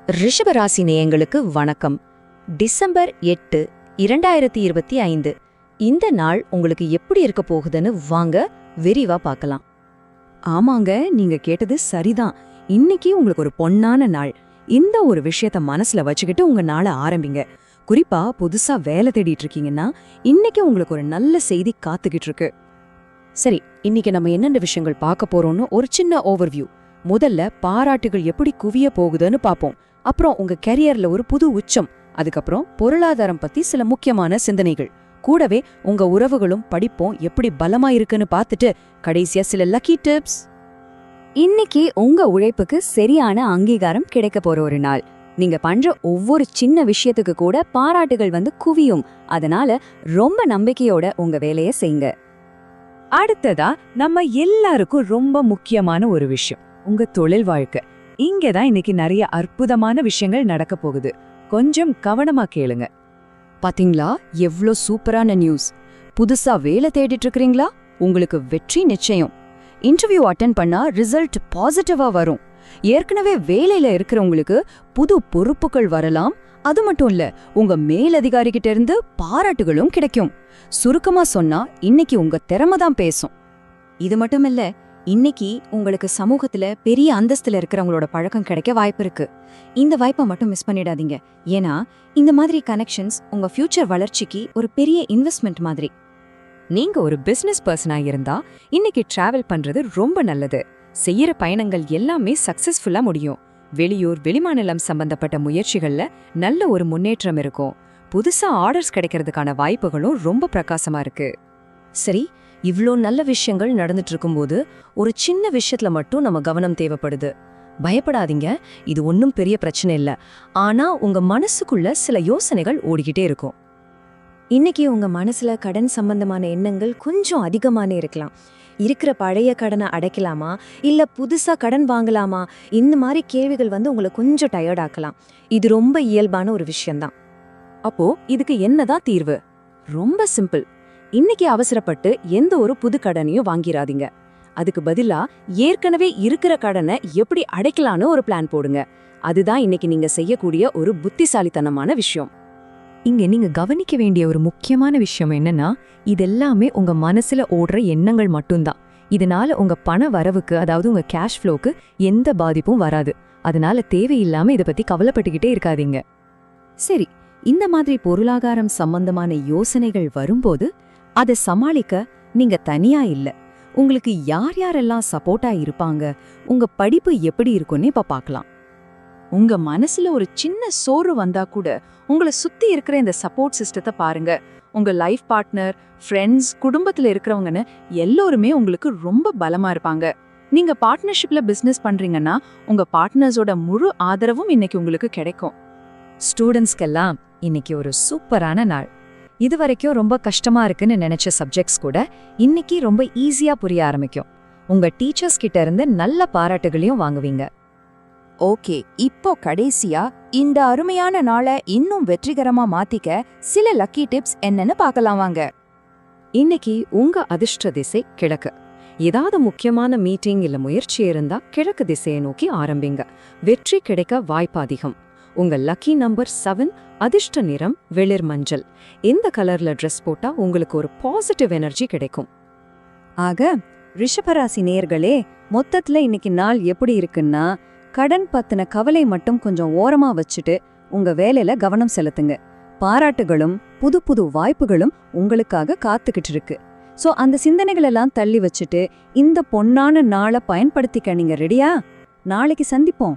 ரிஷபராசி நேயங்களுக்கு வணக்கம். டிசம்பர் 8, 2025 இந்த நாள் உங்களுக்கு எப்படி இருக்க போகுதுன்னு வாங்க விரிவா பார்க்கலாம். ஆமாங்க, நீங்க கேட்டது சரிதான். இன்னைக்கு உங்களுக்கு ஒரு பொன்னான நாள். இந்த ஒரு விஷயத்த மனசுல வச்சுக்கிட்டு உங்க நாளை ஆரம்பிங்க. குறிப்பா புதுசா வேலை தேடிட்டு இருக்கீங்கன்னா இன்னைக்கு உங்களுக்கு ஒரு நல்ல செய்தி காத்துக்கிட்டு இருக்கு. சரி, இன்னைக்கு நம்ம என்னென்ன விஷயங்கள் பார்க்க போறோம்னு ஒரு சின்ன ஓவர்வியூ. முதல்ல பாராட்டுகள் எப்படி குவிய போகுதுன்னு பார்ப்போம். அப்புறம் உங்க கெரியர்ல ஒரு புது உச்சம். அதுக்கப்புறம் பொருளாதாரம் பத்தி சில முக்கியமான சிந்தனைகள். கூடவே உங்க உறவுகளும் படிப்பும் எப்படி பலமா இருக்குன்னு பார்த்துட்டு கடைசியா சில லக்கி டிப்ஸ். இன்னைக்கு உங்க உழைப்புக்கு சரியான அங்கீகாரம் கிடைக்க போற ஒரு நாள். நீங்க பண்ற ஒவ்வொரு சின்ன விஷயத்துக்கு கூட பாராட்டுகள் குவியும். அதனால ரொம்ப நம்பிக்கையோட உங்க வேலையை செய்யுங்க. அடுத்ததா நம்ம எல்லாருக்கும் ரொம்ப முக்கியமான ஒரு விஷயம், உங்க தொழில் வாழ்க்கை. இங்கதான் இன்னைக்கு நிறைய அற்புதமான விஷயங்கள் நடக்க போகுது. கொஞ்சம் கவனமா கேளுங்க. பாத்தீங்களா, எவ்ளோ சூப்பரான நியூஸ்! புதுசா வேலை தேடிட்டு இருக்கீங்களா? உங்களுக்கு வெற்றி நிச்சயம். இன்டர்வியூ அட்டென்ட் பண்ணா ரிசல்ட் பாசிட்டிவா வரும். ஏற்கனவே வேலையில இருக்கிறவங்களுக்கு புது பொறுப்புகள் வரலாம். அது மட்டும் இல்ல, உங்க மேலதிகாரிகிட்ட இருந்து பாராட்டுகளும் கிடைக்கும். சுருக்கமா சொன்னா இன்னைக்கு உங்க திறமை தான் பேசும். இது மட்டும் இல்ல, இன்னைக்கு உங்களுக்கு சமூகத்துல பெரிய அந்தஸ்துல இருக்கிறவங்களோட பழக்கம் கிடைக்க வாய்ப்பு இருக்கு. இந்த வாய்ப்பை மட்டும் மிஸ் பண்ணிடாதீங்க. ஏன்னா இந்த மாதிரி கனெக்ஷன்ஸ் உங்க ஃபியூச்சர் வளர்ச்சிக்கு ஒரு பெரிய இன்வெஸ்ட்மெண்ட் மாதிரி. நீங்க ஒரு பிசினஸ் பர்சனா இருந்தா இன்னைக்கு டிராவல் பண்றது ரொம்ப நல்லது. செய்யற பயணங்கள் எல்லாமே சக்சஸ்ஃபுல்லா முடியும். வெளியூர் வெளிமாநிலம் சம்பந்தப்பட்ட முயற்சிகள்ல நல்ல ஒரு முன்னேற்றம் இருக்கும். புதுசா ஆர்டர்ஸ் கிடைக்கிறதுக்கான வாய்ப்புகளும் ரொம்ப பிரகாசமா இருக்கு. சரி, இவ்ளோ நல்ல விஷயங்கள் நடந்துட்டு இருக்கும்போது ஒரு சின்ன விஷயத்துல மட்டும் நம்ம கவனம் தேவைப்படுது. பயப்படாதீங்க, இது ஒன்னும் பெரிய பிரச்சனை இல்ல. ஆனா உங்க மனசுக்குள்ள சில யோசனைகள் ஓடிக்கிட்டே இருக்கும். இன்னைக்கு உங்க மனசுல கடன் சம்பந்தமான எண்ணங்கள் கொஞ்சம் அதிகமான இருக்கலாம். இருக்கிற பழைய கடனை அடைக்கலாமா இல்ல புதுசா கடன் வாங்கலாமா, இந்த மாதிரி கேள்விகள் உங்களை கொஞ்சம் டயர்ட் ஆக்கலாம். இது ரொம்ப இயல்பான ஒரு விஷயம்தான். அப்போ இதுக்கு என்னதான் தீர்வு? ரொம்ப சிம்பிள். இன்னைக்கு அவசரப்பட்டு எந்த ஒரு புது கடனையும் வாங்கிராதீங்க. அதுக்கு பதிலா ஏற்கனவே இருக்கிற கடனை எப்படி அடைக்கலான்னு ஒரு பிளான் போடுங்க. அதுதான் இன்னைக்கு நீங்க செய்யக்கூடிய ஒரு புத்திசாலித்தனமான விஷயம். இங்க நீங்க கவனிக்க வேண்டிய ஒரு முக்கியமான விஷயம் என்னன்னா, இதெல்லாமே உங்க மனசுல ஓடுற எண்ணங்கள் மட்டும்தான். இதனால உங்க பண வரவுக்கு, அதாவது உங்க கேஷ் ஃப்ளோக்கு எந்த பாதிப்பும் வராது. அதனால தேவையில்லாம இதை பத்தி கவலைப்பட்டுக்கிட்டே இருக்காதீங்க. சரி, இந்த மாதிரி பொருளாதாரம் சம்பந்தமான யோசனைகள் வரும்போது அதை சமாளிக்க நீங்க தனியா இல்ல. உங்களுக்கு யார் யாரெல்லாம் சப்போர்ட்டா இருப்பாங்க, உங்க படிப்பு எப்படி இருக்குன்னு இப்ப பார்க்கலாம். உங்க மனசுல ஒரு சின்ன சோறு வந்தா கூட உங்களை சுத்தி இருக்கிற இந்த சப்போர்ட் சிஸ்டத்தை பாருங்க. உங்க லைஃப் பார்ட்னர், ஃப்ரெண்ட்ஸ், குடும்பத்துல இருக்கிறவங்கன்னு எல்லோருமே உங்களுக்கு ரொம்ப பலமா இருப்பாங்க. நீங்க பார்ட்னர்ஷிப்ல பிசினஸ் பண்றீங்கன்னா உங்க பார்ட்னர்ஸோட முழு ஆதரவும் இன்னைக்கு உங்களுக்கு கிடைக்கும். ஸ்டூடெண்ட்ஸ்க்கெல்லாம் இன்னைக்கு ஒரு சூப்பரான நாள். இது வரைக்கும் ரொம்ப கஷ்டமா இருக்குன்னு நினைச்ச சப்ஜெக்ட்ஸ் கூட இன்னைக்கு ரொம்ப ஈஸியா புரிய ஆரம்பிக்கும். உங்க டீச்சர்ஸ் கிட்ட இருந்து நல்ல பாராட்டுகளையும் வாங்குவீங்க. ஓகே, இப்போ கடைசியா இந்த அருமையான நாளை இன்னும் வெற்றிகரமா மாத்திக்க சில லக்கி டிப்ஸ் என்னன்னு பார்க்கலாம் வாங்க. இன்னைக்கு உங்க அதிர்ஷ்ட திசை கிழக்கு. ஏதாவது முக்கியமான மீட்டிங் இல்ல முயற்சி இருந்தா கிழக்கு திசையை நோக்கி ஆரம்பிங்க. வெற்றி கிடைக்க வாய்ப்பு அதிகம். உங்க லக்கி நம்பர் 7, அதிர்ஷ்ட நிறம் வெளிர் மஞ்சள். இந்த கலர்ல ட்ரெஸ் போட்டா உங்களுக்கு ஒரு பாசிட்டிவ் எனர்ஜி கிடைக்கும். ஆக ரிஷபராசி நேயர்களே, மொத்தத்துல இன்னைக்கு நாள் எப்படி இருக்குன்னா, கடன் பத்தின கவலை மட்டும் கொஞ்சம் ஓரமா வச்சுட்டு உங்க வேலையில கவனம் செலுத்துங்க. பாராட்டுகளும் புது புது வாய்ப்புகளும் உங்களுக்காக காத்துக்கிட்டு இருக்கு. சோ அந்த சிந்தனைகள் எல்லாம் தள்ளி வச்சுட்டு இந்த பொன்னான நாளை பயன்படுத்திக்க நீங்க ரெடியா? நாளைக்கு சந்திப்போம்.